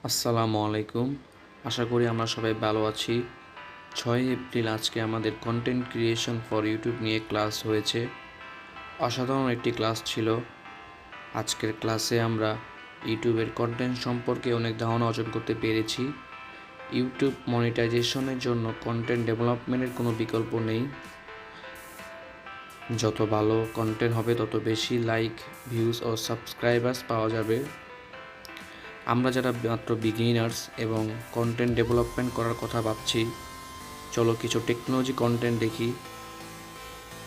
আসসালামু আলাইকুম। আশা করি আমরা সবাই ভালো আছি। ৬ এপ্রিল আজকে আমাদের কন্টেন্ট ক্রিয়েশন ফর ইউটিউব নিয়ে ক্লাস হয়েছে। অসাধারণ একটি ক্লাস ছিল। আজকের ক্লাসে আমরা ইউটিউবের কন্টেন্ট সম্পর্কে অনেক ধারণা অর্জন করতে পেরেছি। ইউটিউব মনিটাইজেশনের জন্য কন্টেন্ট ডেভেলপমেন্টের কোনো বিকল্প নেই। যত ভালো কন্টেন্ট হবে তত বেশি লাইক, ভিউজ ও সাবস্ক্রাইবার্স পাওয়া যাবে। আমরা যারা মাত্র বিগিনার্স এবং কন্টেন্ট ডেভেলপমেন্ট করার কথা ভাবছি, চলো কিছু টেকনোলজি কন্টেন্ট দেখি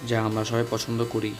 যা আমরা সবাই পছন্দ করি।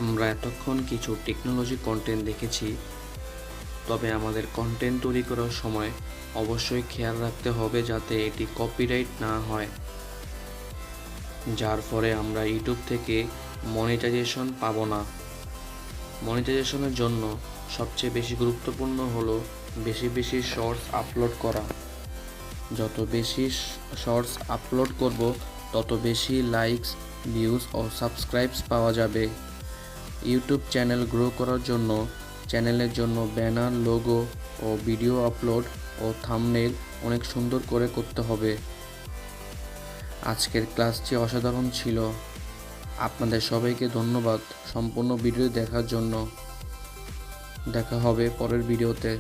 আমরা এতক্ষণ কিছু টেকনোলজি কন্টেন্ট দেখেছি, তবে আমাদের কন্টেন্ট তৈরি করার সময় অবশ্যই খেয়াল রাখতে হবে যাতে এটি কপিরাইট না হয়, যার ফলে আমরা ইউটিউব থেকে মনিটাইজেশন পাবো না। মনিটাইজেশনের জন্য সবচেয়ে বেশি গুরুত্বপূর্ণ হলো বেশি বেশি শর্টস আপলোড করা। যত বেশি শর্টস আপলোড করব তত বেশি লাইকস, ভিউজ ও সাবস্ক্রাইবস পাওয়া যাবে। ইউটিউব চ্যানেল গ্রো করার জন্য চ্যানেলের জন্য ব্যানার, লোগো ও ভিডিও আপলোড ও থাম্বনেইল অনেক সুন্দর করে করতে হবে। আজকের ক্লাসটি অসাধারণ ছিল। আপনাদের সবাইকে ধন্যবাদ সম্পূর্ণ ভিডিও দেখার জন্য। দেখা হবে পরের ভিডিওতে।